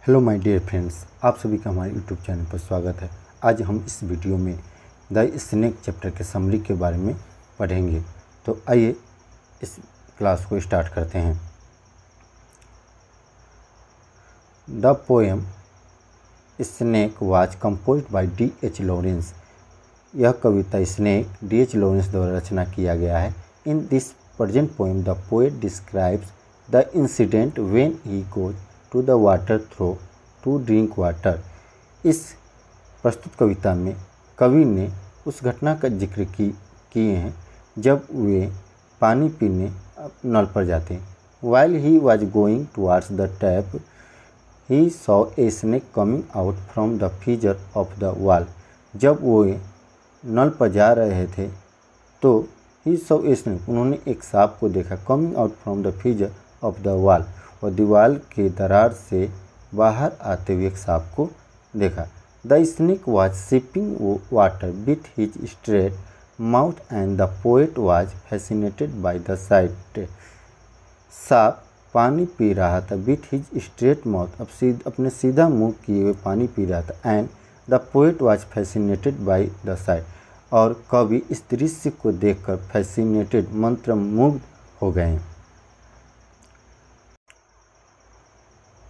Hello my dear friends, आप सभी का हमारे यूट्यूब चैनल पर स्वागत है। आज हम इस वीडियो में द स्नेक चैप्टर के समरी के बारे में पढ़ेंगे। तो आइए इस क्लास को स्टार्ट करते हैं। The poem snake was composed bye D.H. Lawrence. यह कविता स्नेक D.H. लॉरेंस द्वारा रचना किया गया है। In this present poem the poet describes the incident when he goes to the water through to drink water. इस प्रस्तुत कविता में कवि ने उस घटना का जिक्र किए हैं जब वे पानी पीने नल पर जाते हैं। While he was going towards the tap he saw a snake coming out from the feature of the wall. जब वे नल पर जा रहे थे तो ही सॉ ए स्नेक, उन्होंने एक सांप को देखा, coming out from the feature of the wall, और दीवार के दरार से बाहर आते हुए एक सांप को देखा। The snake was sipping water with his straight mouth and the poet was fascinated by the site. सांप पानी पी रहा था विथ हिज स्ट्रेट माउथ, अपने सीधा मुंह किए हुए पानी पी रहा था। And the poet was fascinated by the site, और कवि इस दृश्य को देखकर फैसिनेटेड, मंत्रमुग्ध हो गए।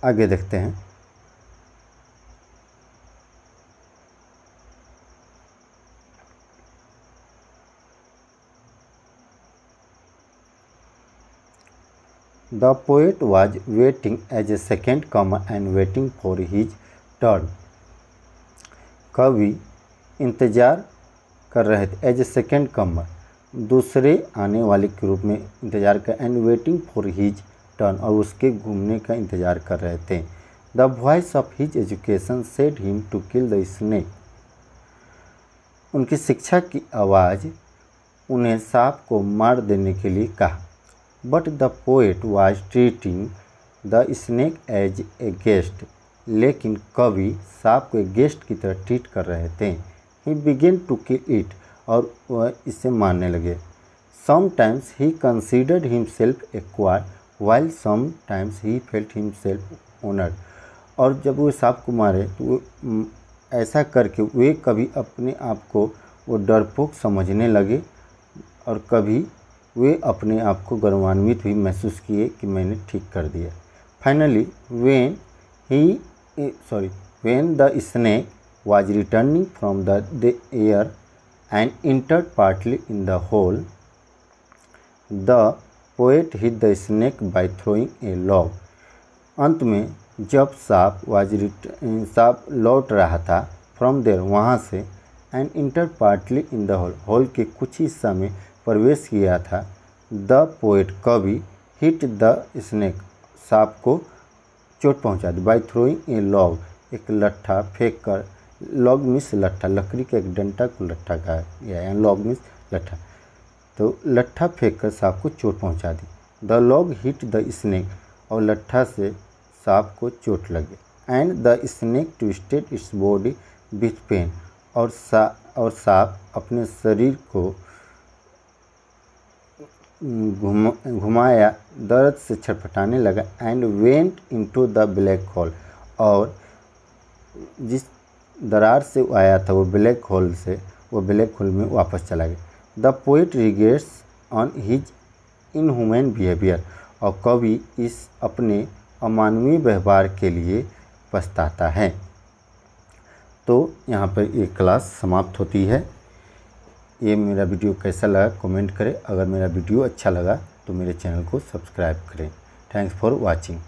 आगे देखते हैं। The poet was waiting as a second comer and waiting for his turn. कवि इंतजार कर रहे थे, एज ए सेकेंड कमर, दूसरे आने वाले के रूप में इंतजार कर, and waiting for his turn, और उसके घूमने का इंतजार कर रहे थे। The voice of his education said him to kill the snake. उनकी शिक्षा की आवाज़ उन्हें सांप को मार देने के लिए कहा। But the poet was treating the snake as a guest. लेकिन कवि सांप को एक गेस्ट की तरह ट्रीट कर रहे थे। He began to kill it, और वह इसे मारने लगे। Sometimes he considered himself a coward while sometimes he felt himself honored। और जब वो सांप को मारे तो वो ऐसा करके वे कभी अपने आप को वो डरपोक समझने लगे, और कभी वे अपने आप को गौरवान्वित भी महसूस किए कि मैंने ठीक कर दिया। Finally when the snake was returning from the air and entered partly in the hole, the poet hit the snake by throwing a log. अंत में जब सांप लौट रहा था फ्रॉम देयर, वहाँ से, and enter partly in the hole, hole के कुछ हिस्सा में प्रवेश किया था। द पोएट, कवि, हिट द स्नेक, सांप को चोट पहुँचा दी, बाय थ्रोइंग ए लॉग, एक लट्ठा फेंक कर। लॉग मीन्स लट्ठा, लकड़ी के एक डंटा को लट्ठा कहा गया है, लॉग मीन्स लट्ठा। तो लट्ठा फेंककर सांप को चोट पहुंचा दी। The log hit the snake, और लट्ठा से सांप को चोट लगी। And the snake twisted its body with pain, और सांप अपने शरीर को घुमाया, दर्द से छटपटाने लगा। And went into the black hole, और जिस दरार से आया था वो ब्लैक होल से, वो ब्लैक होल में वापस चला गया। The poet regrets on his inhuman behaviour, और कवि इस अपने अमानवीय व्यवहार के लिए पछताता है। तो यहाँ पर ये क्लास समाप्त होती है। ये मेरा वीडियो कैसा लगा कमेंट करें। अगर मेरा वीडियो अच्छा लगा तो मेरे चैनल को सब्सक्राइब करें। Thanks for watching.